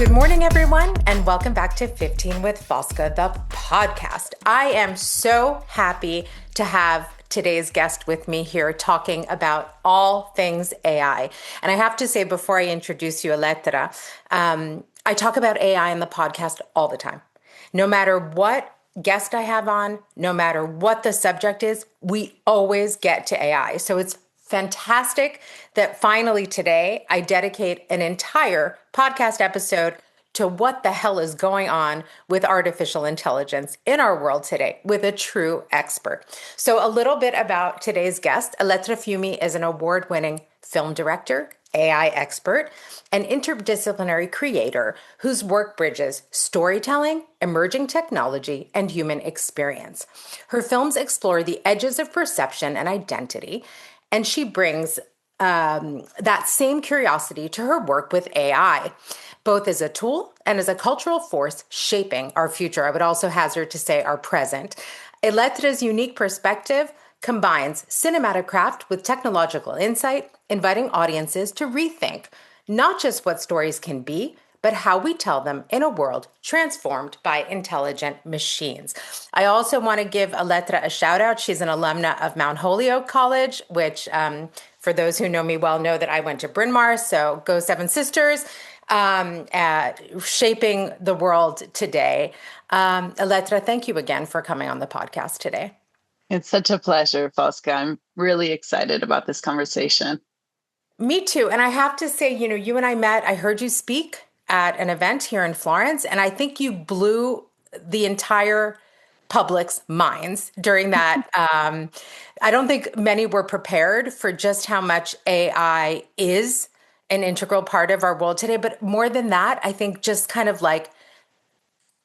Good morning, everyone, and welcome back to 15 with Fosca, the podcast. I am so happy to have today's guest with me here talking about all things AI. And I have to say, before I introduce you, Elettra, I talk about AI in the podcast all the time. No matter what guest I have on, no matter what the subject is, we always get to AI. So it's fantastic that finally today I dedicate an entire podcast episode to what the hell is going on with artificial intelligence in our world today with a true expert. So a little bit about today's guest. Elettra Fiumi is an award-winning film director, AI expert, and interdisciplinary creator whose work bridges storytelling, emerging technology, and human experience. Her films explore the edges of perception and identity, and she brings that same curiosity to her work with AI, both as a tool and as a cultural force shaping our future. I would also hazard to say our present. Elettra's unique perspective combines cinematic craft with technological insight, inviting audiences to rethink not just what stories can be, but how we tell them in a world transformed by intelligent machines. I also want to give Elettra a shout out. She's an alumna of Mount Holyoke College, which for those who know me well know that I went to Bryn Mawr, so go Seven Sisters, shaping the world today. Elettra, thank you again for coming on the podcast today. It's such a pleasure, Fosca. I'm really excited about this conversation. Me too. And I have to say, you and I met, I heard you speak at an event here in Florence, and I think you blew the entire public's minds during that. I don't think many were prepared for just how much AI is an integral part of our world today. But more than that, I think just kind of like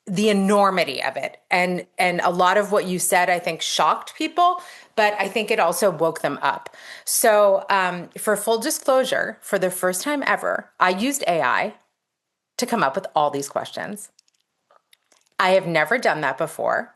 the enormity of it. And a lot of what you said, I think, shocked people, but I think it also woke them up. So for full disclosure, for the first time ever, I used AI to come up with all these questions. I have never done that before.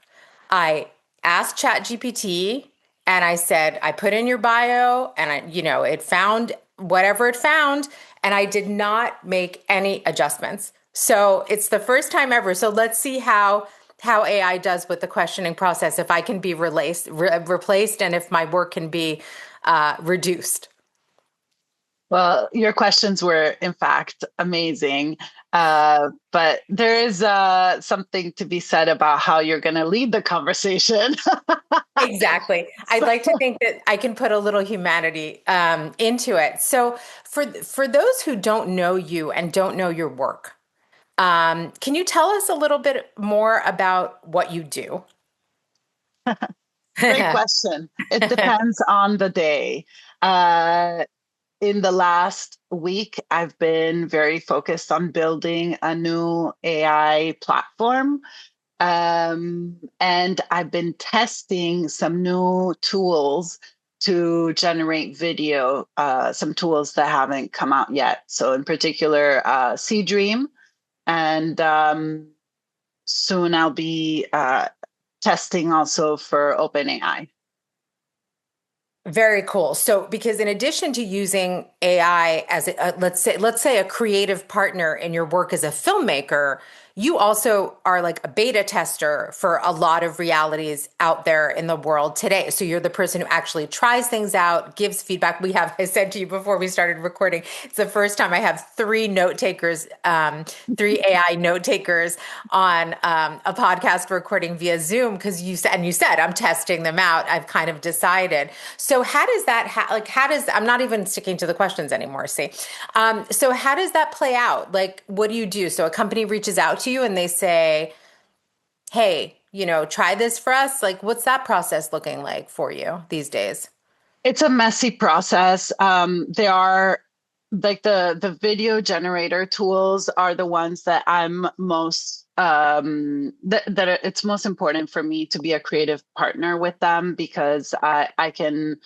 I asked ChatGPT and I said, I put in your bio and it found whatever it found, and I did not make any adjustments. So it's the first time ever. So let's see how AI does with the questioning process, if I can be replaced and if my work can be reduced. Well, your questions were, in fact, amazing. But there is something to be said about how you're going to lead the conversation. Exactly. I'd like to think that I can put a little humanity into it. So for those who don't know you and don't know your work, can you tell us a little bit more about what you do? Great question. It depends on the day. In the last week, I've been very focused on building a new AI platform. And I've been testing some new tools to generate video, some tools that haven't come out yet. So in particular, Dream. And soon I'll be testing also for OpenAI. Very cool. So, because in addition to using AI as let's say a creative partner in your work as a filmmaker, you also are like a beta tester for a lot of realities out there in the world today. So you're the person who actually tries things out, gives feedback. I said to you before we started recording, it's the first time I have three AI note takers on a podcast recording via Zoom, because you said I'm testing them out. I've kind of decided. So how does that, I'm not even sticking to the questions anymore, see? So how does that play out? Like, what do you do? So a company reaches out to you and they say, hey, try this for us. Like, what's that process looking like for you these days? It's a messy process. There are like the video generator tools are the ones that I'm most it's most important for me to be a creative partner with them, because I can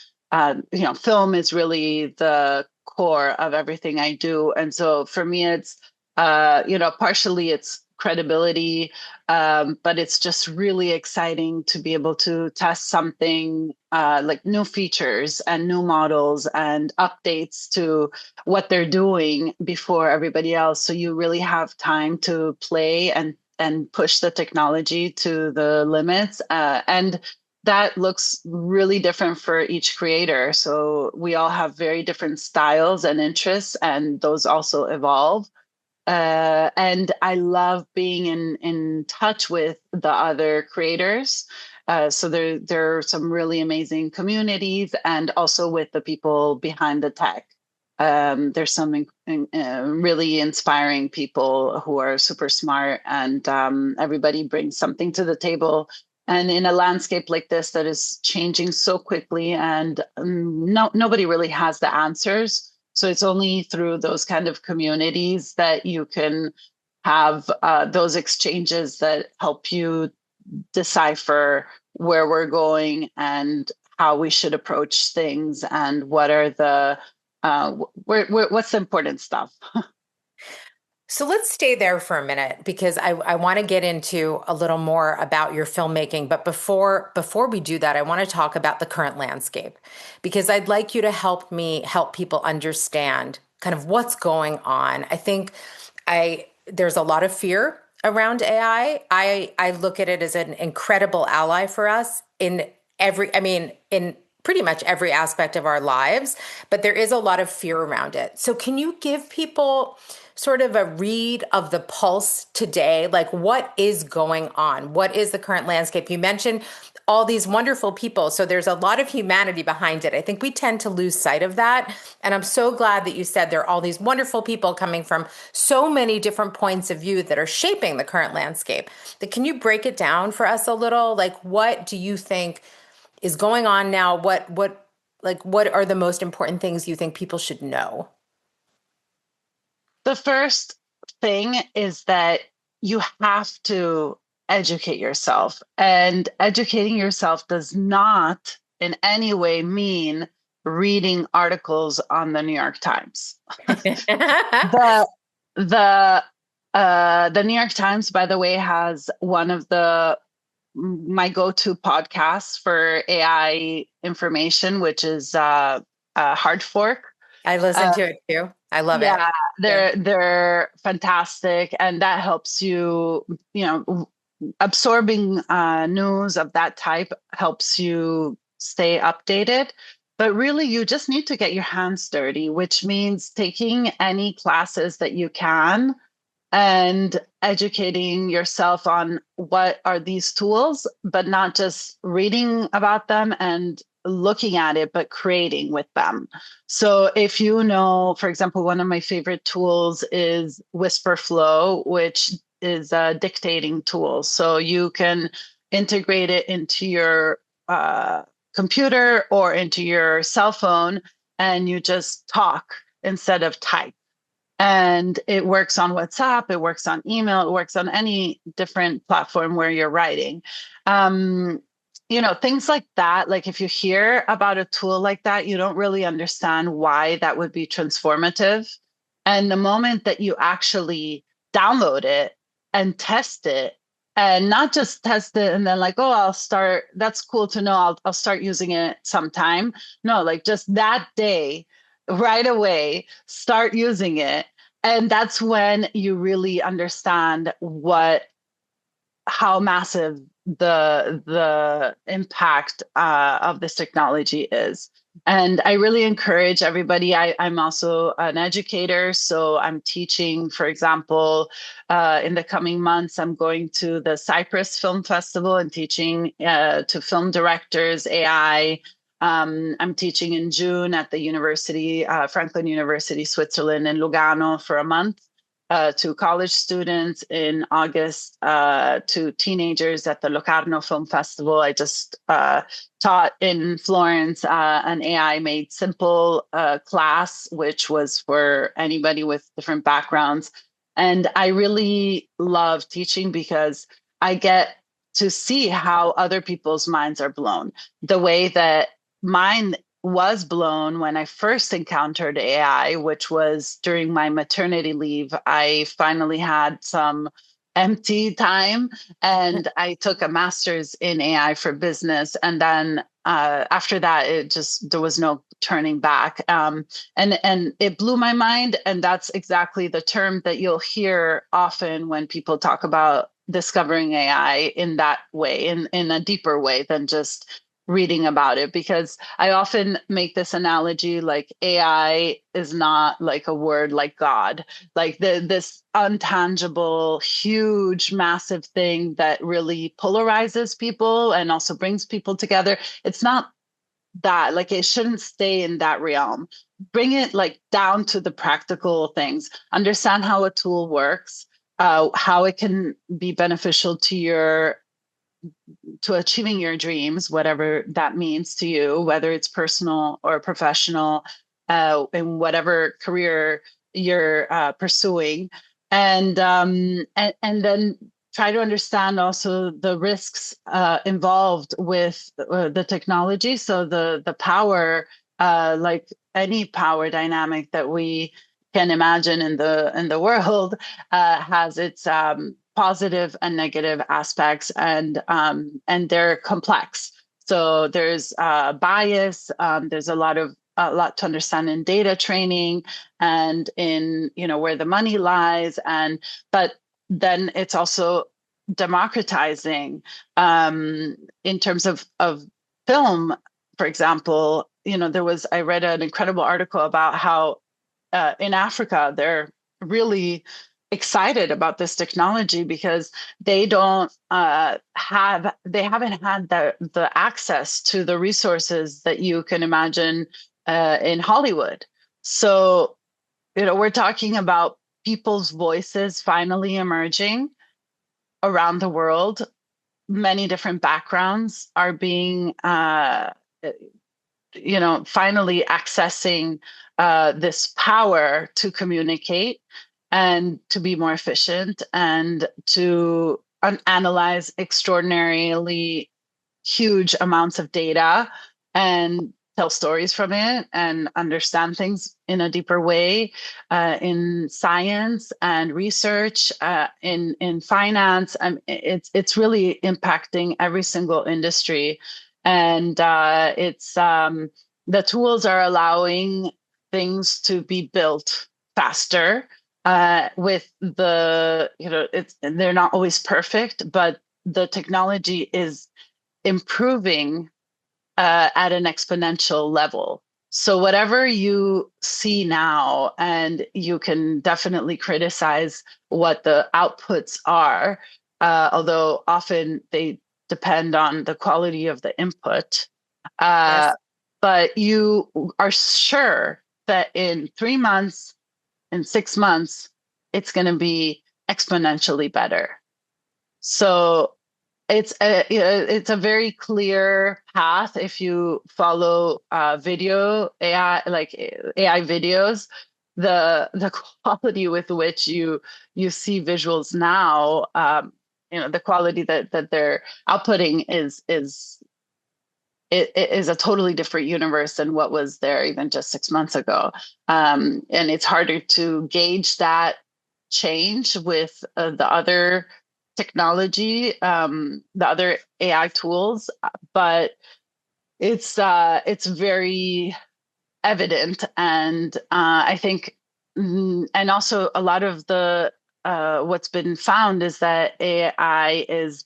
film is really the core of everything I do, and so for me it's partially it's credibility. But it's just really exciting to be able to test something like new features and new models and updates to what they're doing before everybody else. So you really have time to play and push the technology to the limits. And that looks really different for each creator. So we all have very different styles and interests, and those also evolve. And I love being in touch with the other creators. So there are some really amazing communities, and also with the people behind the tech. There's some really inspiring people who are super smart, and everybody brings something to the table. And in a landscape like this that is changing so quickly, and nobody really has the answers. So it's only through those kind of communities that you can have those exchanges that help you decipher where we're going and how we should approach things and what are the what's the important stuff. So let's stay there for a minute because I want to get into a little more about your filmmaking. But before we do that, I want to talk about the current landscape because I'd like you to help people understand kind of what's going on. I think there's a lot of fear around AI. I look at it as an incredible ally for us in pretty much every aspect of our lives, but there is a lot of fear around it. So can you give people sort of a read of the pulse today? Like what is going on? What is the current landscape? You mentioned all these wonderful people. So there's a lot of humanity behind it. I think we tend to lose sight of that. And I'm so glad that you said there are all these wonderful people coming from so many different points of view that are shaping the current landscape. But can you break it down for us a little? Like what do you think is going on now? What are the most important things you think people should know? The first thing is that you have to educate yourself. And educating yourself does not in any way mean reading articles on the New York Times. the the New York Times, by the way, has one of the my go-to podcasts for AI information, which is Hard Fork. I listen to it too. I love it. Yeah, Yeah. they're fantastic, and that helps you. You know, absorbing news of that type helps you stay updated. But really, you just need to get your hands dirty, which means taking any classes that you can and educating yourself on what are these tools, but not just reading about them and looking at it, but creating with them. So if you know, for example, one of my favorite tools is Whisper Flow, which is a dictating tool. So you can integrate it into your computer or into your cell phone, and you just talk instead of type. And it works on WhatsApp, it works on email, it works on any different platform where you're writing. Um, things like that. Like if you hear about a tool like that, you don't really understand why that would be transformative. And the moment that you actually download it and test it, and not just test it and then like, oh, I'll start, that's cool to know, I'll start using it sometime. No, like just that day, right away, start using it. And that's when you really understand how massive the impact of this technology is. And I really encourage everybody. I'm also an educator, so I'm teaching. For example, in the coming months, I'm going to the Cyprus Film Festival and teaching to film directors AI. I'm teaching in June at the University, Franklin University, Switzerland, in Lugano for a month. To college students in August, to teenagers at the Locarno Film Festival. I just taught in Florence an AI made simple class, which was for anybody with different backgrounds. And I really love teaching because I get to see how other people's minds are blown. The way that mine was blown when I first encountered AI, which was during my maternity leave. I finally had some empty time. And I took a master's in AI for business. And then after that, there was no turning back. And it blew my mind. And that's exactly the term that you'll hear often when people talk about discovering AI in that way, in a deeper way than just reading about it, because I often make this analogy, like AI is not like a word like God, like this untangible, huge, massive thing that really polarizes people and also brings people together. It's not that, like, it shouldn't stay in that realm. Bring it like down to the practical things. Understand how a tool works, how it can be beneficial to achieving your dreams, whatever that means to you, whether it's personal or professional, in whatever career you're pursuing, and then try to understand also the risks involved with the technology. So the power, like any power dynamic that we can imagine in the world, has its positive and negative aspects, and they're complex. So there's bias. There's a lot to understand in data training and in where the money lies, but then it's also democratizing in terms of film, for example. I read an incredible article about how in Africa they're really excited about this technology because they don't they haven't had the access to the resources that you can imagine in Hollywood. So we're talking about people's voices finally emerging around the world. Many different backgrounds are being finally accessing this power to communicate and to be more efficient and to analyze extraordinarily huge amounts of data and tell stories from it and understand things in a deeper way, in science and research, in finance. It's really impacting every single industry, and it's the tools are allowing things to be built faster. With they're not always perfect, but the technology is improving at an exponential level. So whatever you see now, and you can definitely criticize what the outputs are, although often they depend on the quality of the input. Yes. But you are sure that in 3 months, in 6 months, it's going to be exponentially better. So it's a very clear path if you follow video AI, like AI videos. The quality with which you see visuals now, the quality that they're outputting is a totally different universe than what was there even just 6 months ago. And it's harder to gauge that change with the other technology, the other AI tools, but it's very evident, and I think, and also a lot of the what's been found is that AI is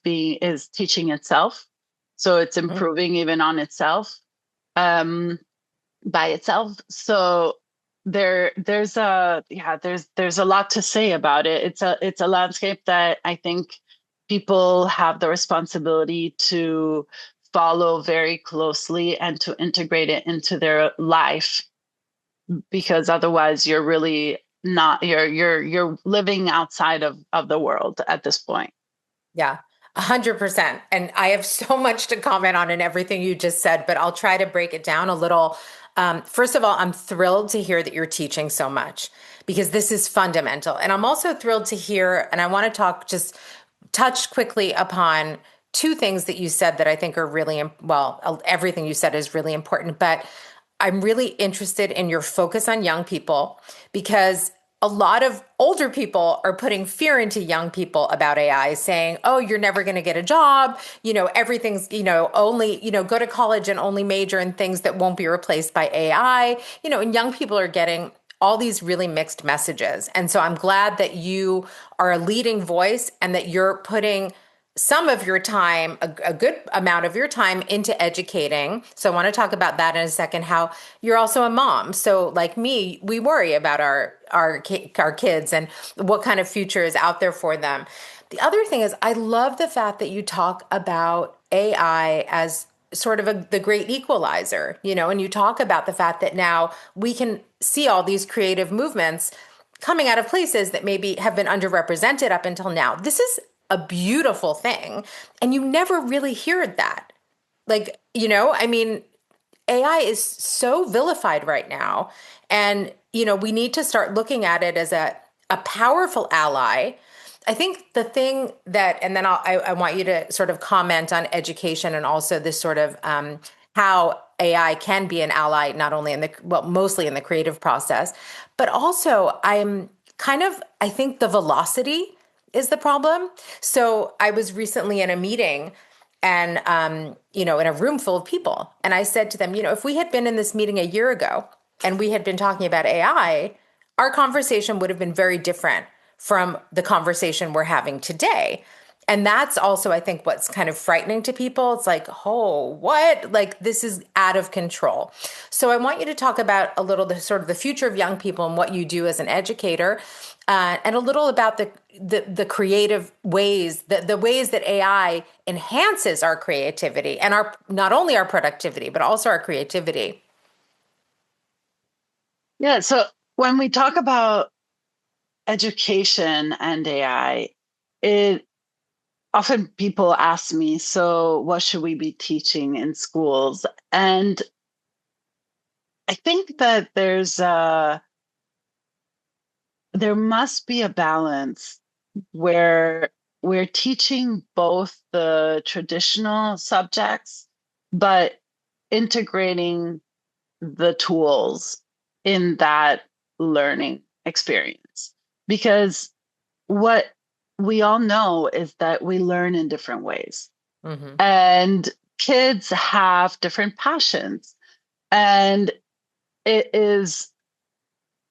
teaching itself, so it's Mhm. improving even on itself, um, by itself. So there's a lot to say about it. It's a landscape that I think people have the responsibility to follow very closely and to integrate it into their life, because otherwise you're really not you're living outside of the world at this point. Yeah, 100%. And I have so much to comment on in everything you just said, but I'll try to break it down a little. First of all, I'm thrilled to hear that you're teaching so much because this is fundamental. And I'm also thrilled to hear, and I want to just touch quickly upon two things that you said that I think are really, well, everything you said is really important, but I'm really interested in your focus on young people because a lot of older people are putting fear into young people about AI, saying, oh, you're never going to get a job. Everything's, only, go to college and only major in things that won't be replaced by AI. And young people are getting all these really mixed messages. And so I'm glad that you are a leading voice and that you're putting some of your time, a good amount of your time into educating. So I want to talk about that in a second, how you're also a mom. So like me, we worry about our kids and what kind of future is out there for them. The other thing is I love the fact that you talk about AI as sort of the great equalizer, and you talk about the fact that now we can see all these creative movements coming out of places that maybe have been underrepresented up until now. This is a beautiful thing. And you never really hear that. Like, I mean, AI is so vilified right now. And, we need to start looking at it as a powerful ally. I think the thing that, and then I want you to sort of comment on education and also this sort of how AI can be an ally, not only mostly in the creative process, but also I think the velocity is the problem. So I was recently in a meeting and, in a room full of people. And I said to them, if we had been in this meeting a year ago and we had been talking about AI, our conversation would have been very different from the conversation we're having today. And that's also, I think, what's kind of frightening to people. It's like, oh, what? Like, this is out of control. So I want you to talk about a little the sort of the future of young people and what you do as an educator, and a little about the creative ways, the ways that AI enhances our creativity and our not only our productivity, but also our creativity. Yeah. So when we talk about education and AI, it often people ask me, so what should we be teaching in schools? And I think that there must be a balance where we're teaching both the traditional subjects, but integrating the tools in that learning experience. Because what we all know is that we learn in different ways. Mm-hmm. And kids have different passions. And it is,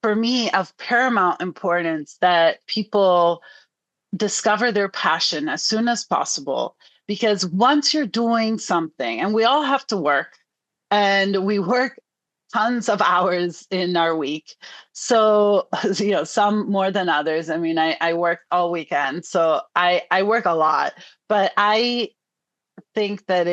for me, of paramount importance that people discover their passion as soon as possible. Because once you're doing something, and we all have to work, and we work tons of hours in our week. So, some more than others. I mean, I work all weekend, so I work a lot, but I think that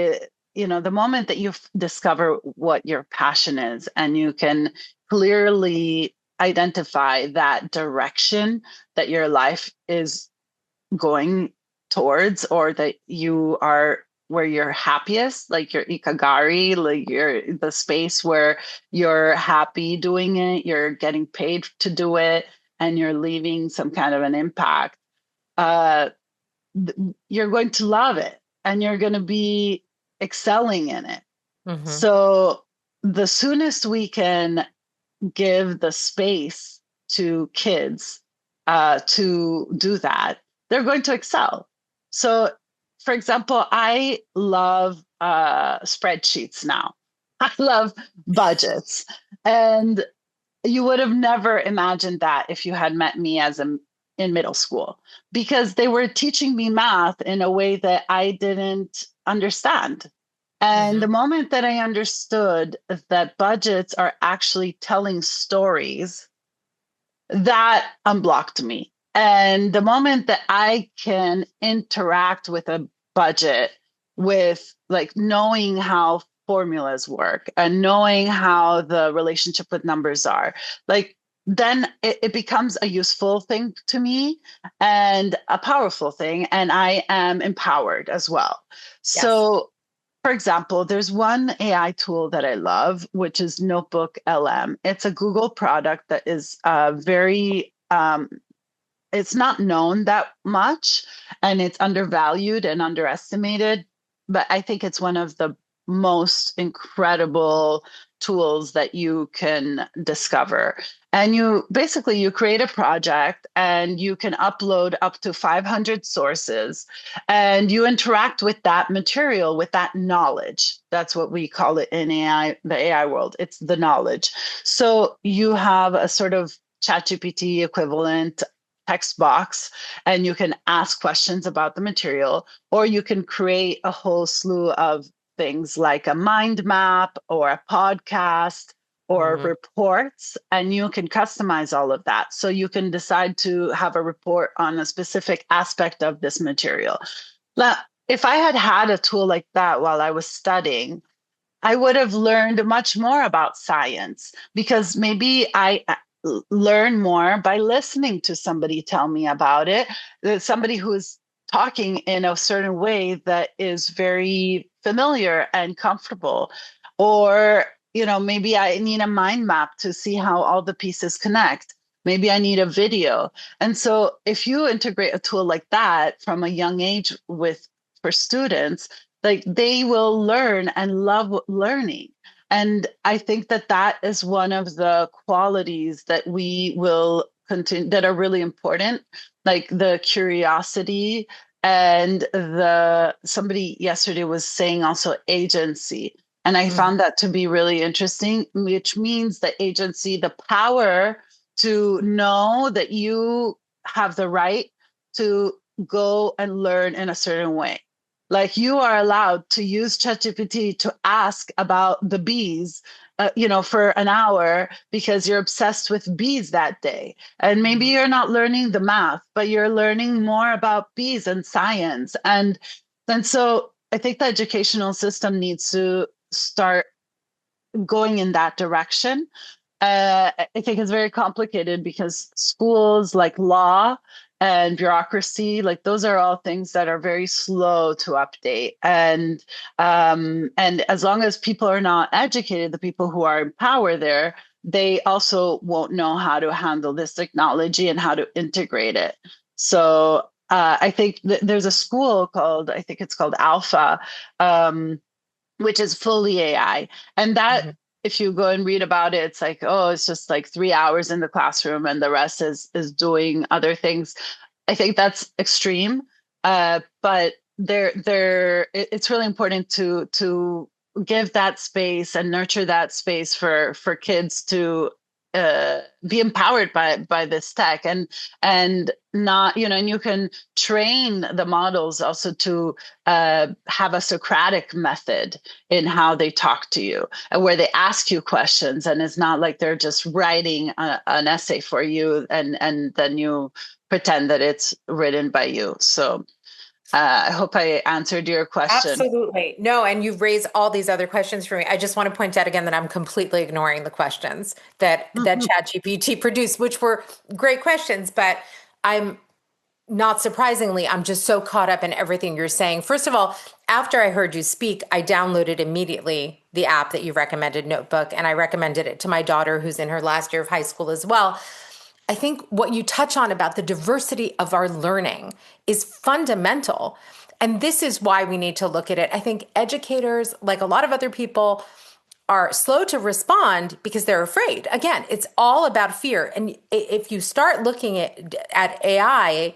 the moment that you discover what your passion is and you can clearly identify that direction that your life is going towards, or that you are where you're happiest, like your ikagari, like the space where you're happy doing it, you're getting paid to do it, and you're leaving some kind of an impact, uh, you're going to love it and you're going to be excelling in it. Mm-hmm. So the soonest we can give the space to kids to do that, they're going to excel. So, for example, I love spreadsheets now. I love budgets. And you would have never imagined that if you had met me in middle school, because they were teaching me math in a way that I didn't understand. And Mm-hmm. the moment that I understood that budgets are actually telling stories, that unblocked me. And the moment that I can interact with a budget with like knowing how formulas work and knowing how the relationship with numbers are, like then it becomes a useful thing to me and a powerful thing. And I am empowered as well. Yes. So for example, there's one AI tool that I love, which is NotebookLM. It's a Google product that is it's not known that much and it's undervalued and underestimated. But I think it's one of the most incredible tools that you can discover. And you create a project and you can upload up to 500 sources and you interact with that material, with that knowledge. That's what we call it in AI, the AI world. It's the knowledge. So you have a sort of ChatGPT equivalent text box and you can ask questions about the material, or you can create a whole slew of things like a mind map or a podcast or Mhm. reports, and you can customize all of that. So you can decide to have a report on a specific aspect of this material. Now, if I had had a tool like that while I was studying, I would have learned much more about science because maybe I learn more by listening to somebody tell me about it. There's somebody who is talking in a certain way that is very familiar and comfortable. Or, maybe I need a mind map to see how all the pieces connect. Maybe I need a video. And so if you integrate a tool like that from a young age with for students, like they will learn and love learning. And I think that that is one of the qualities that we will continue that are really important, like the curiosity and the somebody yesterday was saying also agency. And I Mhm. found that to be really interesting, which means the agency, the power to know that you have the right to go and learn in a certain way. Like you are allowed to use ChatGPT to ask about the bees, for an hour because you're obsessed with bees that day. And maybe Mhm. you're not learning the math, but you're learning more about bees and science. And so I think the educational system needs to start going in that direction. I think it's very complicated because schools like law and bureaucracy, like those are all things that are very slow to update. And as long as people are not educated, the people who are in power there, they also won't know how to handle this technology and how to integrate it. So I think there's a school called, I think it's called Alpha, um, which is fully AI. And that, Mhm. if you go and read about it, it's like, oh, it's just like 3 hours in the classroom and the rest is doing other things. I think that's extreme. But it's really important to give that space and nurture that space for kids to be empowered by this tech and not, and you can train the models also to have a Socratic method in how they talk to you, and where they ask you questions, and it's not like they're just writing an essay for you and then you pretend that it's written by you. So I hope I answered your question. Absolutely. No, and you've raised all these other questions for me. I just want to point out again that I'm completely ignoring the questions that Mhm. ChatGPT produced, which were great questions, but I'm not surprisingly, I'm just so caught up in everything you're saying. First of all, after I heard you speak, I downloaded immediately the app that you recommended, Notebook, and I recommended it to my daughter who's in her last year of high school as well. I think what you touch on about the diversity of our learning is fundamental. And this is why we need to look at it. I think educators, like a lot of other people, are slow to respond because they're afraid. Again, it's all about fear. And if you start looking at AI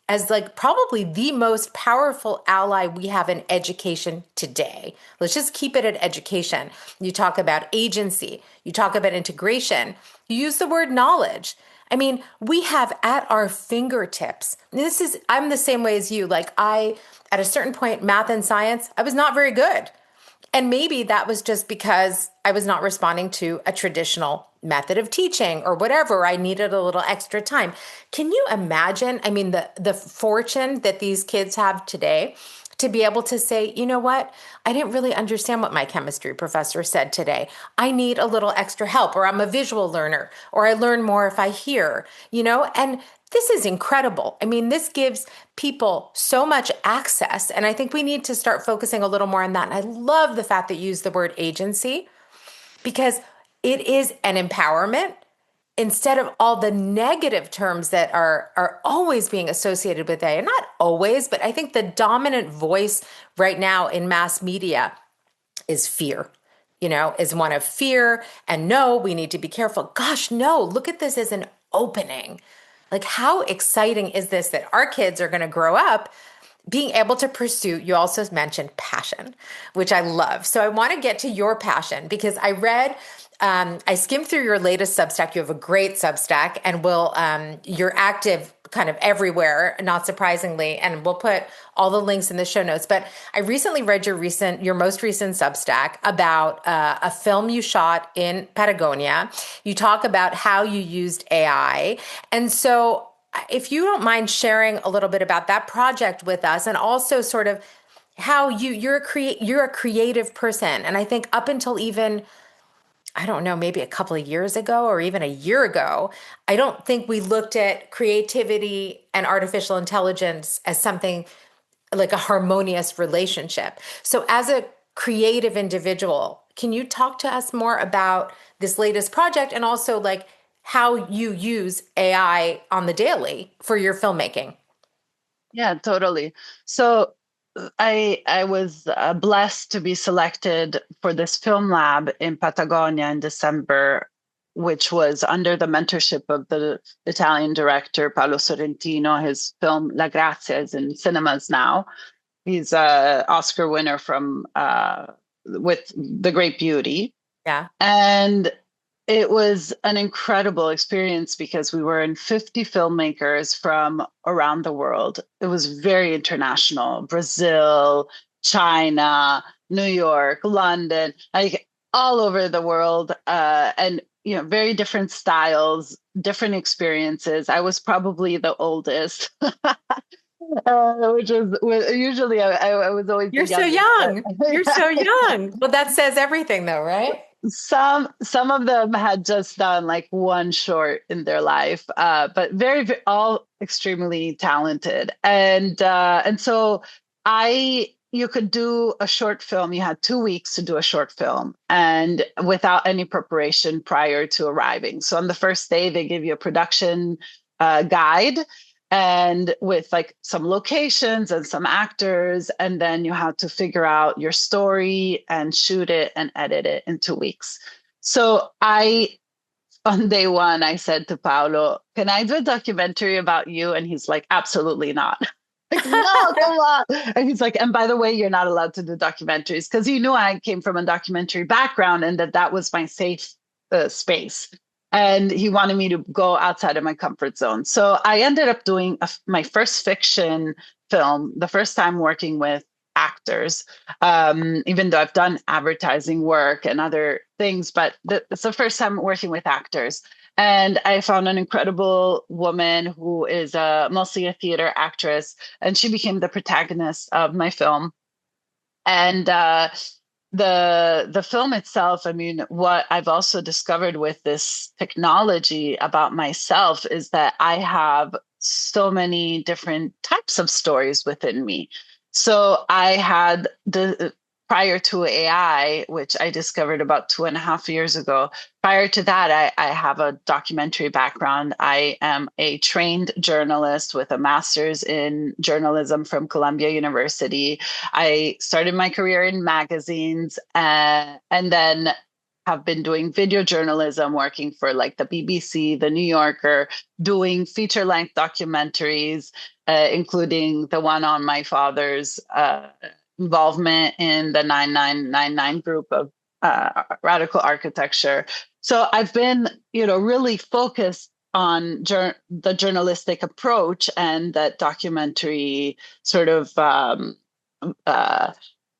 as like probably the most powerful ally we have in education today. Let's just keep it at education. You talk about agency, you talk about integration, you use the word knowledge. I mean, we have at our fingertips. I'm the same way as you. Like, at a certain point, math and science, I was not very good. And maybe that was just because I was not responding to a traditional method of teaching or whatever. I needed a little extra time. Can you imagine? I mean, the fortune that these kids have today to be able to say, you know what? I didn't really understand what my chemistry professor said today. I need a little extra help, or I'm a visual learner, or I learn more if I hear, and this is incredible. I mean, this gives people so much access. And I think we need to start focusing a little more on that. And I love the fact that you use the word agency because it is an empowerment instead of all the negative terms that are always being associated with AI. Not always, but I think the dominant voice right now in mass media is fear. is one of fear and no, we need to be careful. Gosh, no, look at this as an opening. Like, how exciting is this that our kids are going to grow up being able to pursue, you also mentioned passion, which I love. So I want to get to your passion because I skimmed through your latest Substack. You have a great Substack and you're active kind of everywhere, not surprisingly. And we'll put all the links in the show notes. But I recently read your most recent Substack about a film you shot in Patagonia. You talk about how you used AI. And so if you don't mind sharing a little bit about that project with us and also sort of how you're a creative person. And I think up until even, I don't know, maybe a couple of years ago or even a year ago, I don't think we looked at creativity and artificial intelligence as something like a harmonious relationship. So as a creative individual, can you talk to us more about this latest project and also like how you use AI on the daily for your filmmaking? Yeah, totally. So I was blessed to be selected for this film lab in Patagonia in December, which was under the mentorship of the Italian director Paolo Sorrentino. His film La Grazia is in cinemas now. He's a Oscar winner from with The Great Beauty. Yeah. And it was an incredible experience because we were in 50 filmmakers from around the world. It was very international: Brazil, China, New York, London, like all over the world. And, very different styles, different experiences. I was probably the oldest, which is usually I was always the You're so youngest. young. You're But so young. Well, that says everything though, right? some of them had just done like one short in their life, but all extremely talented. And so I you could do a short film. You had 2 weeks to do a short film, and without any preparation prior to arriving. So on the first day, they give you a production guide, and with like some locations and some actors, and then you have to figure out your story and shoot it and edit it in 2 weeks. So on day one, I said to Paolo, can I do a documentary about you? And he's like, absolutely not. Like, no, come on. And he's like, and by the way, you're not allowed to do documentaries, because he knew I came from a documentary background and that was my safe space. And he wanted me to go outside of my comfort zone. So I ended up doing my first fiction film, the first time working with actors, even though I've done advertising work and other things, but it's the first time working with actors. And I found an incredible woman who is mostly a theater actress, and she became the protagonist of my film. And the film itself, I mean, what I've also discovered with this technology about myself is that I have so many different types of stories within me. So I had the prior to AI, which I discovered about 2.5 years ago. Prior to that, I have a documentary background. I am a trained journalist with a master's in journalism from Columbia University. I started my career in magazines, and then have been doing video journalism, working for like the BBC, the New Yorker, doing feature length documentaries, including the one on my father's involvement in the 9999 group of radical architecture. So I've been, really focused on the journalistic approach and that documentary sort of uh,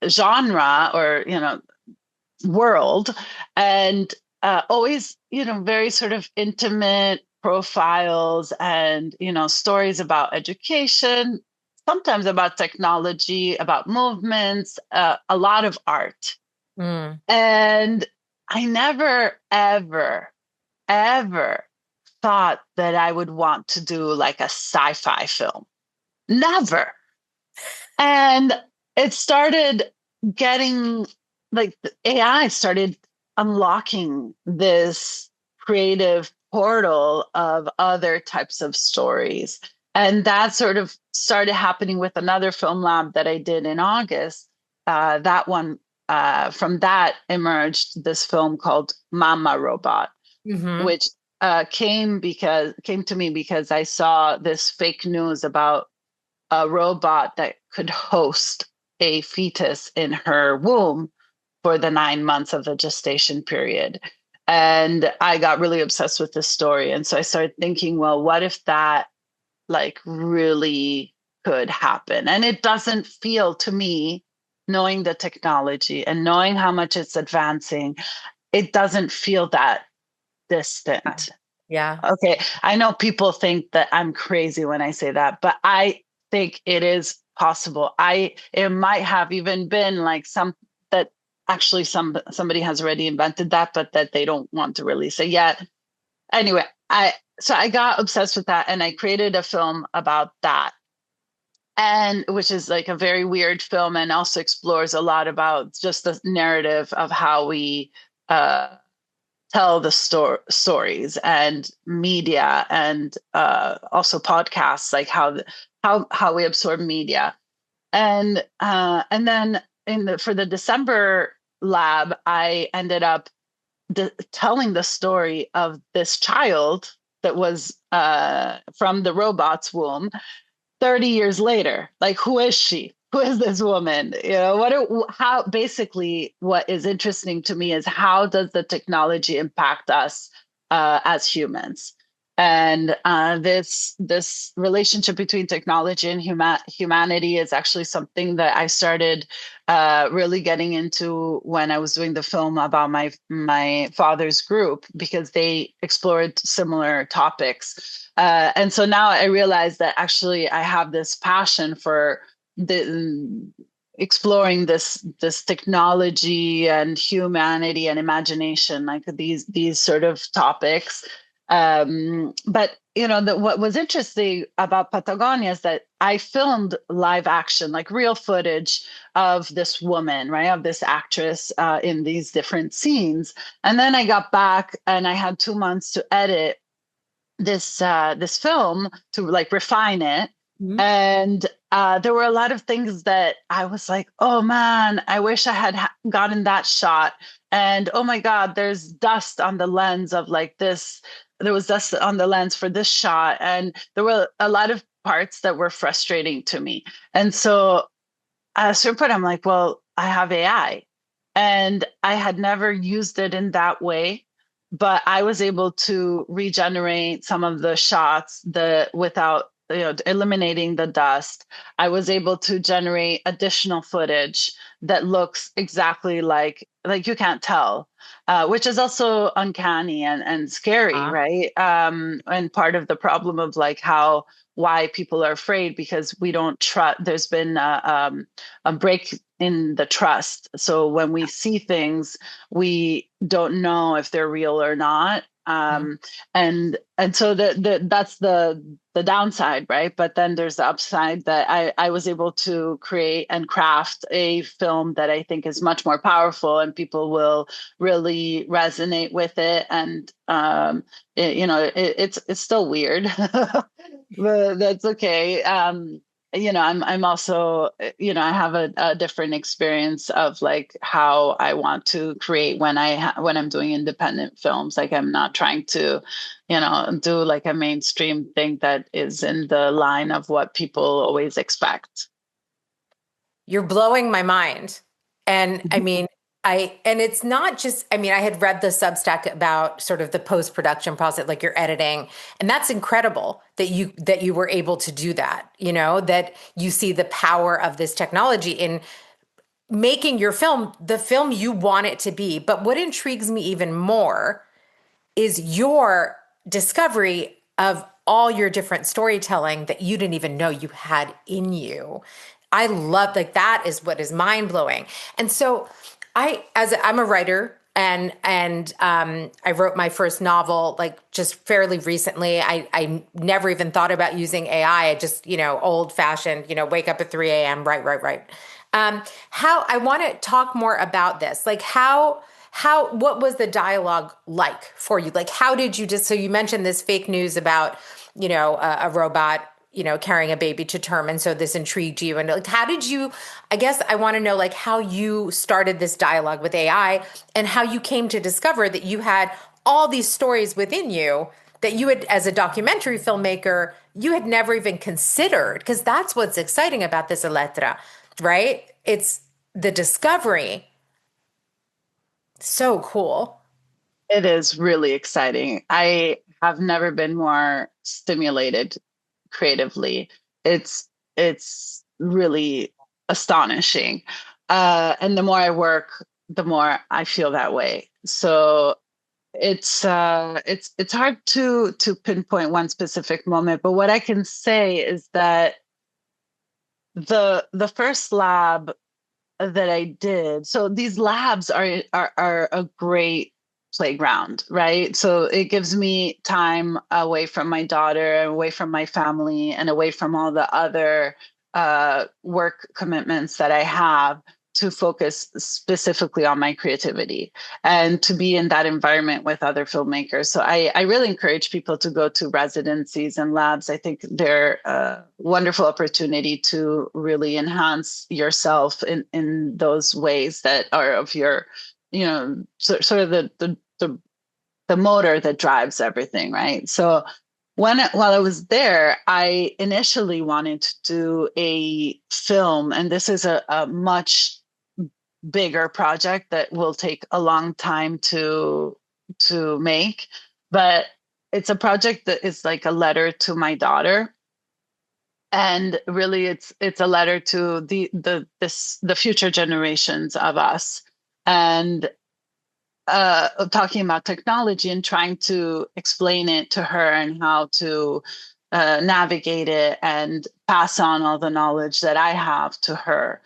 genre, or world, and always very sort of intimate profiles and stories about education, sometimes about technology, about movements, a lot of art. Mm. And I never ever thought that I would want to do like a sci-fi film. Never. And it started getting like the AI started unlocking this creative portal of other types of stories. And that sort of started happening with another film lab that I did in August. That one from that emerged this film called Mama Robot, Mm-hmm. which came to me because I saw this fake news about a robot that could host a fetus in her womb for the 9 months of the gestation period. And I got really obsessed with this story. And so I started thinking, well, what if that like really could happen? And it doesn't feel to me, knowing the technology and knowing how much it's advancing, it doesn't feel that distant. Yeah. Okay, I know people think that I'm crazy when I say that, but I think it is possible. It might have even been like some that actually somebody has already invented that, but that they don't want to release it yet. Anyway, I got obsessed with that and I created a film about that. And which is like a very weird film and also explores a lot about just the narrative of how we tell the stories and media and also podcasts, like how we absorb media. And then for the December lab, I ended up telling the story of this child that was from the robot's womb 30 years later. Like, who is she? Who is this woman? How basically what is interesting to me is how does the technology impact us as humans? And this relationship between technology and humanity is actually something that I started really getting into when I was doing the film about my father's group, because they explored similar topics. And so now I realize that actually I have this passion for exploring this technology and humanity and imagination, like these sort of topics. But what was interesting about Patagonia is that I filmed live action, like real footage of this woman, right, of this actress in these different scenes. And then I got back and I had 2 months to edit this film to like refine it. Mhm. And there were a lot of things that I was like, oh man, I wish I had gotten that shot. And oh my God, there's dust on the lens of like this. There was dust on the lens for this shot. And there were a lot of parts that were frustrating to me. And so at a certain point, I'm like, well, I have AI. And I had never used it in that way, but I was able to regenerate some of the shots without eliminating the dust. I was able to generate additional footage that looks exactly like you can't tell, which is also uncanny and scary, Uh, right? And part of the problem of like why people are afraid, because we don't trust. There's been a break in the trust. So when we see things, we don't know if they're real or not. mhm. And so that's the downside, right? But then there's the upside that I was able to create and craft a film that I think is much more powerful and people will really resonate with it. And it's still weird, but that's okay. I'm also, I have a different experience of like how I want to create when when I'm doing independent films. Like I'm not trying to, do like a mainstream thing that is in the line of what people always expect. You're blowing my mind. And I mean, and it's not just, I mean, I had read the Substack about sort of the post-production process, like your editing, and that's incredible that you were able to do that, that you see the power of this technology in making your film the film you want it to be. But what intrigues me even more is your discovery of all your different storytelling that you didn't even know you had in you. I love, like, that is what is mind blowing. And so I'm a writer, and I wrote my first novel like just fairly recently. I never even thought about using AI. I just, old fashioned, wake up at 3 a.m. Right. How I want to talk more about this, like what was the dialogue like for you? Like, how did you so you mentioned this fake news about, a robot carrying a baby to term. And so this intrigued you. And like, how did you, I guess I want to know like how you started this dialogue with AI and how you came to discover that you had all these stories within you that you had, as a documentary filmmaker, you had never even considered. Because that's what's exciting about this, Elettra, right? It's the discovery. So cool. It is really exciting. I have never been more stimulated creatively. It's really astonishing. And the more I work, the more I feel that way. So it's hard to pinpoint one specific moment, but what I can say is that the first lab that I did. So these labs are a great playground, right? So it gives me time away from my daughter, away from my family, and away from all the other work commitments that I have to focus specifically on my creativity and to be in that environment with other filmmakers. So I really encourage people to go to residencies and labs. I think they're a wonderful opportunity to really enhance yourself in those ways that are of your, sort of the motor that drives everything, right? So while I was there, I initially wanted to do a film, and this is a much bigger project that will take a long time to make, but it's a project that is like a letter to my daughter, and really it's a letter to the future generations of us, and talking about technology and trying to explain it to her and how to navigate it and pass on all the knowledge that I have to her.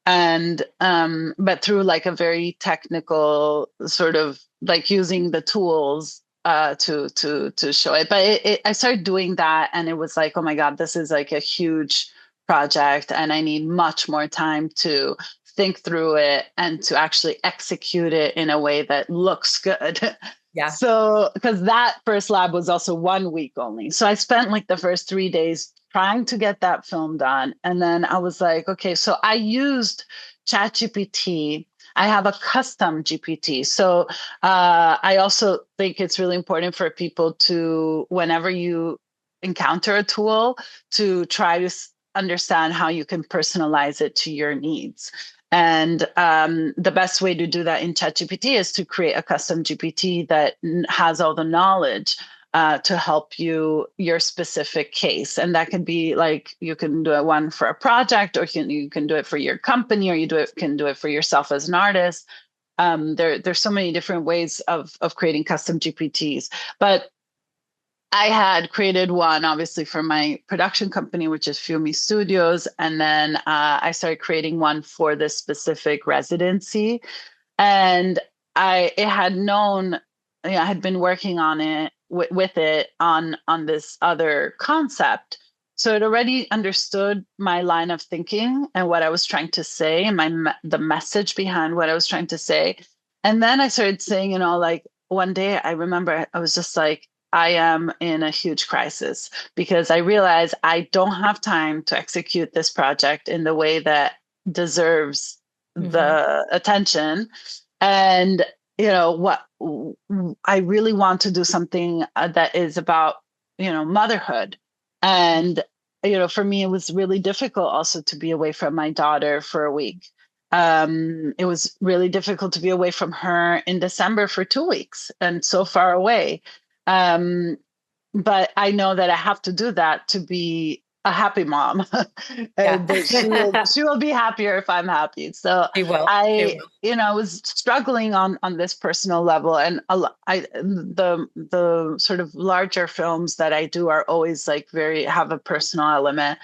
And but through like a very technical sort of like using the tools to show it. But I started doing that, and it was like, oh my God, this is like a huge project, and I need much more time to think through it and to actually execute it in a way that looks good. Yeah. So, because that first lab was also 1 week only. So I spent like the first 3 days trying to get that film done. And then I was like, okay, so I used ChatGPT. I have a custom GPT. So I also think it's really important for people to, whenever you encounter a tool, to try to understand how you can personalize it to your needs. And the best way to do that in ChatGPT is to create a custom GPT that has all the knowledge to help your specific case. And that can be like, you can do one for a project, or you can do it for your company, or can do it for yourself as an artist. There's so many different ways of creating custom GPTs. But I had created one, obviously, for my production company, which is Fiumi Studios. And then I started creating one for this specific residency. And it had known, I had been working on it with it on this other concept. So it already understood my line of thinking and what I was trying to say, and the message behind what I was trying to say. And then I started saying, like one day I remember I was just like, I am in a huge crisis because I realize I don't have time to execute this project in the way that deserves the attention. And, what I really want to do something that is about, motherhood. And, for me, it was really difficult also to be away from my daughter for a week. It was really difficult to be away from her in December for 2 weeks and so far away. Um, but I know that I have to do that to be a happy mom, Yeah. and that she will be happier if I'm happy. So She will. She I, will. was struggling on this personal level, and the sort of larger films that I do are always like have a personal element.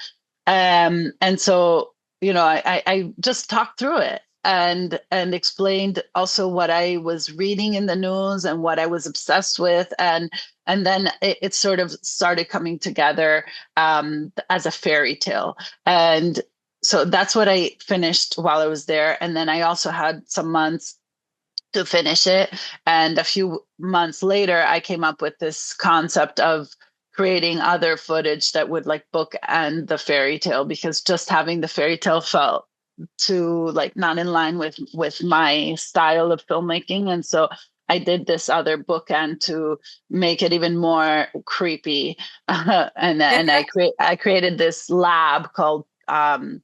And so, I just talked through it and explained also what I was reading in the news and what I was obsessed with. And then it sort of started coming together as a fairy tale. And so that's what I finished while I was there. And then I also had some months to finish it. And a few months later, I came up with this concept of creating other footage that would like bookend the fairy tale, because just having the fairy tale felt too like not in line with my style of filmmaking. And so I did this other bookend to make it even more creepy. And I created this lab called 13,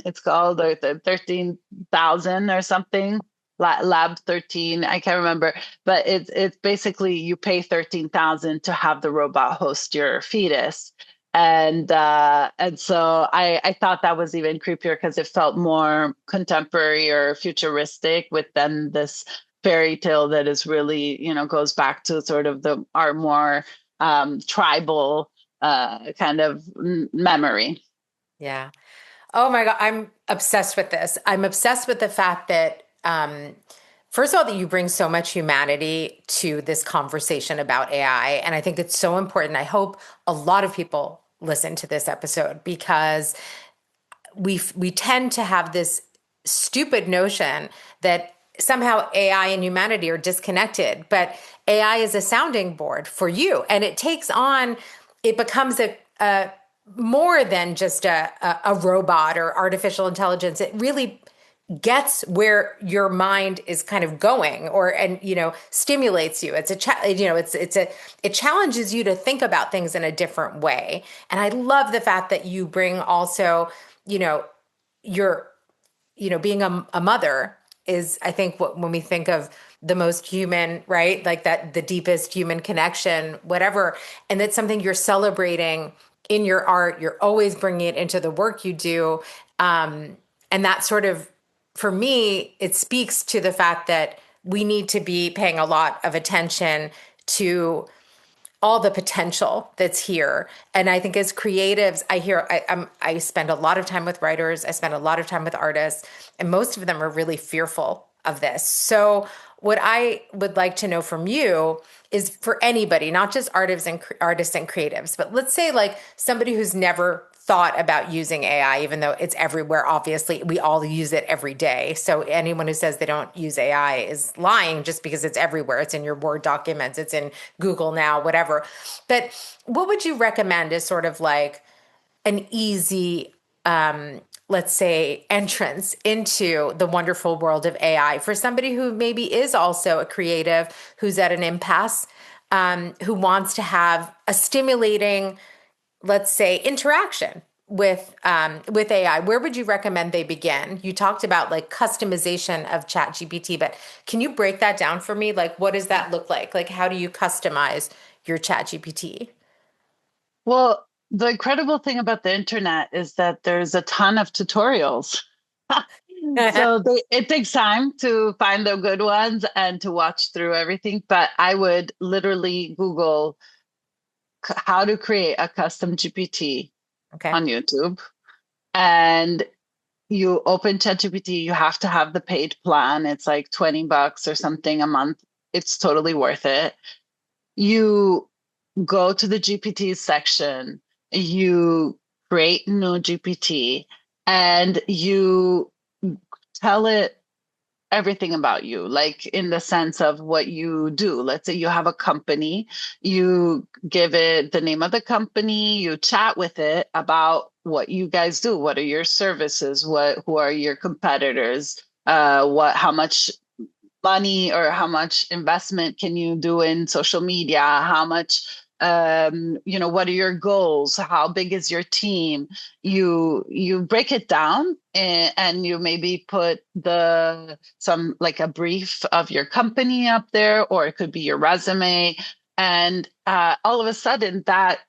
it's called, or 13,000 or something. Lab 13, I can't remember, but it's basically you pay 13,000 to have the robot host your fetus. And so I thought that was even creepier because it felt more contemporary or futuristic with then this fairy tale that is really, goes back to sort of our more tribal kind of memory. Yeah. Oh my God, I'm obsessed with this. I'm obsessed with the fact that, first of all, that you bring so much humanity to this conversation about AI. And I think it's so important. I hope a lot of people listen to this episode because we tend to have this stupid notion that somehow AI and humanity are disconnected, but AI is a sounding board for you, and it takes on, it becomes a more than just a robot or artificial intelligence. It really gets where your mind is kind of going, or and stimulates you. It's it challenges you to think about things in a different way. And I love the fact that you bring also, you know your being a mother is, I think, what when we think of the most human, right? Like that, the deepest human connection, whatever. And that's something you're celebrating in your art. You're always bringing it into the work you do. And that sort of, for me, it speaks to the fact that we need to be paying a lot of attention to all the potential that's here. And I think as creatives, I spend a lot of time with writers, I spend a lot of time with artists, and most of them are really fearful of this. So what I would like to know from you is, for anybody, not just artists and creatives, but let's say like somebody who's never thought about using AI, even though it's everywhere. Obviously, we all use it every day. So anyone who says they don't use AI is lying, just because it's everywhere. It's in your Word documents, it's in Google now, whatever. But what would you recommend as sort of like an easy, let's say, entrance into the wonderful world of AI for somebody who maybe is also a creative, who's at an impasse, who wants to have a stimulating, let's say, interaction with AI? Where would you recommend they begin? You talked about like customization of Chat GPT, but can you break that down for me? Like, what does that look like? Like, how do you customize your Chat GPT? Well, the incredible thing about the internet is that there's a ton of tutorials. So it takes time to find the good ones and to watch through everything. But I would literally Google how to create a custom GPT Okay. on YouTube. And you open ChatGPT, you have to have the paid plan. It's like $20 or something a month. It's totally worth it. You go to the GPT section, you create new GPT, and you tell it everything about you, like in the sense of what you do. Let's say you have a company, you give it the name of the company, you chat with it about what you guys do, what are your services, who are your competitors, how much money or how much investment can you do in social media, how much what are your goals, how big is your team. You break it down, and you maybe put some like a brief of your company up there, or it could be your resume. And all of a sudden that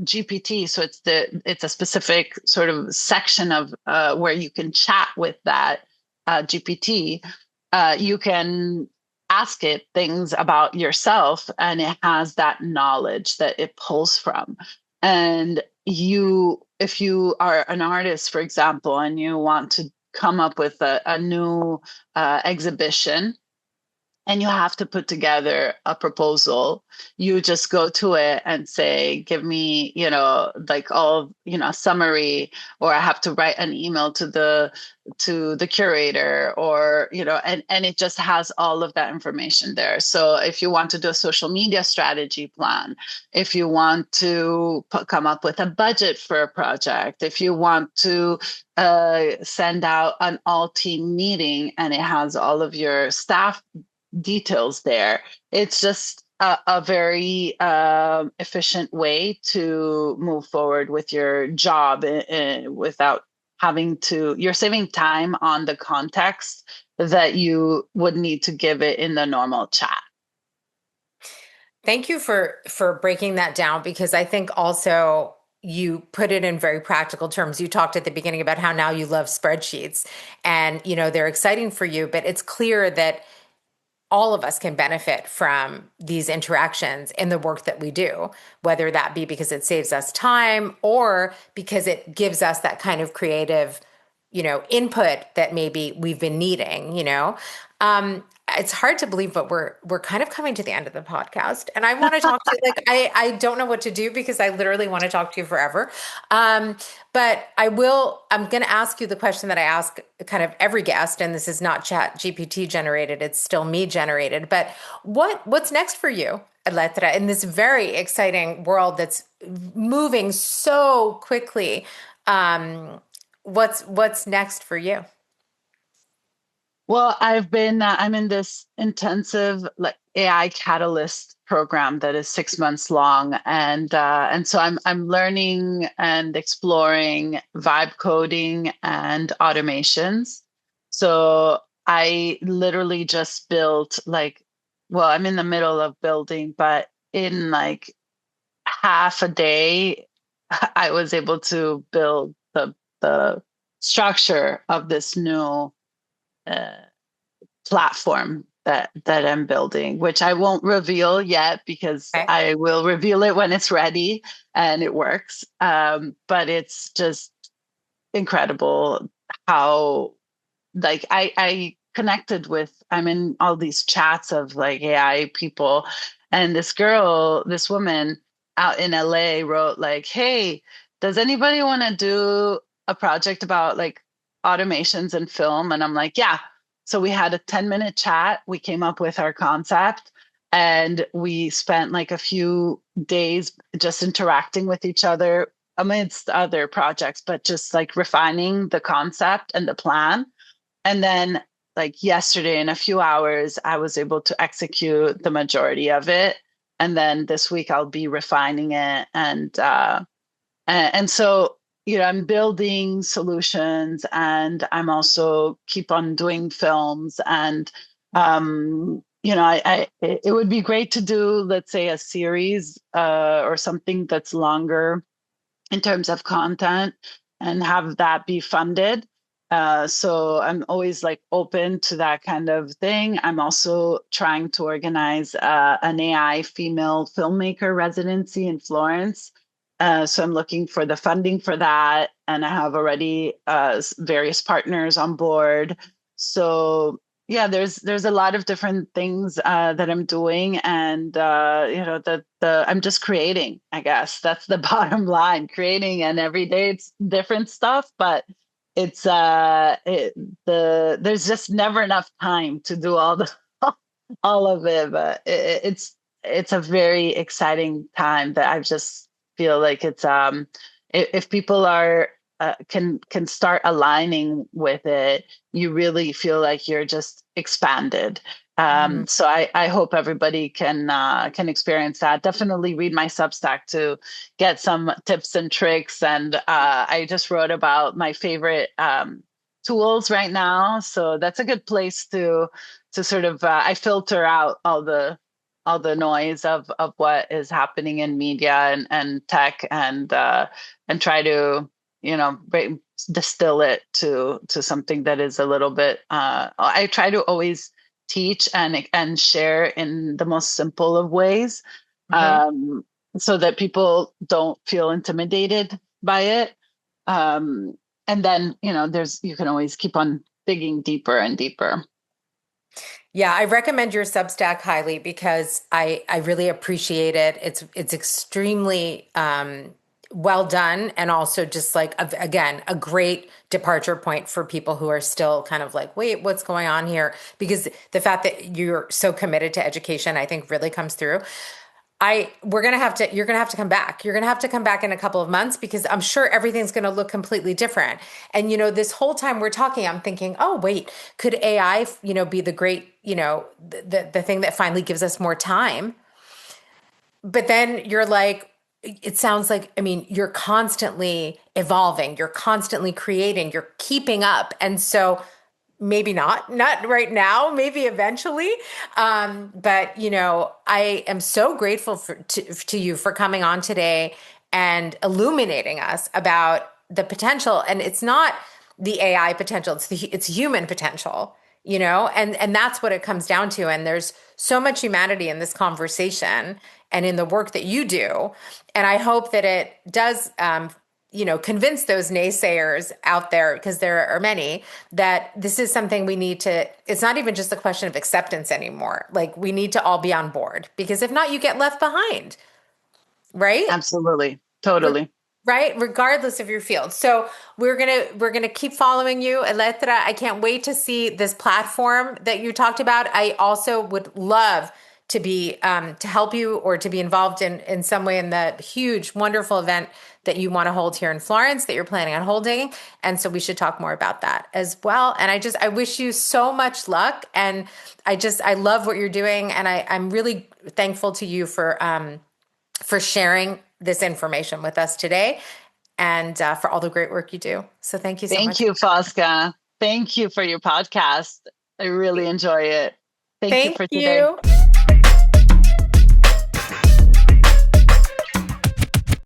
GPT, so it's a specific sort of section of where you can chat with that GPT. You can ask it things about yourself, and it has that knowledge that it pulls from. And if you are an artist, for example, and you want to come up with a new exhibition, and you have to put together a proposal. You just go to it and say, give me, like all, summary, or I have to write an email to the curator, or, and it just has all of that information there. So if you want to do a social media strategy plan, if you want to come up with a budget for a project, if you want to send out an all team meeting and it has all of your staff details there. It's just a very efficient way to move forward with your job without having to, you're saving time on the context that you would need to give it in the normal chat. Thank you for breaking that down, because I think also you put it in very practical terms. You talked at the beginning about how now you love spreadsheets, and they're exciting for you, but it's clear that all of us can benefit from these interactions in the work that we do, whether that be because it saves us time or because it gives us that kind of creative, input that maybe we've been needing. It's hard to believe, but we're kind of coming to the end of the podcast, and I want to talk to you. Like, I don't know what to do, because I literally want to talk to you forever. But I'm going to ask you the question that I ask kind of every guest, and this is not Chat GPT generated; it's still me generated. But what's next for you, Elettra, in this very exciting world that's moving so quickly? What's next for you? Well, I'm in this intensive like AI catalyst program that is 6 months long, and so I'm learning and exploring vibe coding and automations. So I literally just built well, I'm in the middle of building, but in like half a day, I was able to build the structure of this new uh, platform that I'm building, which I won't reveal yet because Okay. I will reveal it when it's ready and it works. But it's just incredible how I connected with, I'm in all these chats of like AI people, and this woman out in LA wrote like, hey, does anybody want to do a project about like automations in film? And I'm like, yeah. So we had a 10-minute chat. We came up with our concept, and we spent like a few days just interacting with each other amidst other projects, but just like refining the concept and the plan. And then, like yesterday, in a few hours, I was able to execute the majority of it. And then this week, I'll be refining it, and so I'm building solutions, and I'm also keep on doing films, and it would be great to do, let's say, a series or something that's longer in terms of content, and have that be funded. So I'm always like open to that kind of thing. I'm also trying to organize an AI female filmmaker residency in Florence. So I'm looking for the funding for that, and I have already various partners on board. So yeah, there's a lot of different things that I'm doing, and the I'm just creating. I guess that's the bottom line: creating, and every day it's different stuff, but it's there's just never enough time to do all the all of it. But it's a very exciting time that I just feel like it's if people are can start aligning with it, you really feel like you're just expanded. Mhm. So I hope everybody can experience that. Definitely read my Substack to get some tips and tricks. And I just wrote about my favorite tools right now, so that's a good place to sort of I filter out all the noise of what is happening in media and tech, and try to distill it to something that is a little bit I try to always teach and share in the most simple of ways, Mhm. um, so that people don't feel intimidated by it, um, and then you can always keep on digging deeper and deeper. Yeah, I recommend your Substack highly because I really appreciate it. It's extremely well done, and also just like again a great departure point for people who are still kind of like, wait, what's going on here? Because the fact that you're so committed to education, I think, really comes through. We're gonna have to, you're gonna have to come back. You're gonna have to come back in a couple of months because I'm sure everything's gonna look completely different. And this whole time we're talking, I'm thinking, oh wait, could AI, be the great, the thing that finally gives us more time? But then you're like, it sounds like, I mean, you're constantly evolving, you're constantly creating, you're keeping up. And so maybe not right now, maybe eventually. But I am so grateful to you for coming on today and illuminating us about the potential. And it's not the AI potential, it's human potential, and that's what it comes down to. And there's so much humanity in this conversation and in the work that you do. And I hope that it does convince those naysayers out there, because there are many, that this is something we need to, it's not even just a question of acceptance anymore. Like, we need to all be on board, because if not, you get left behind, right? Absolutely. Totally. Right, regardless of your field. So we're gonna keep following you, Elettra. I can't wait to see this platform that you talked about. I also would love to be to help you, or to be involved in some way in the huge, wonderful event that you want to hold here in Florence, that you're planning on holding. And so we should talk more about that as well. And I wish you so much luck. And I love what you're doing, and I'm really thankful to you for sharing this information with us today, and for all the great work you do. So thank you so Thank much. you, Fosca. Thank you for your podcast. I really enjoy it. Thank you Thank for today. you.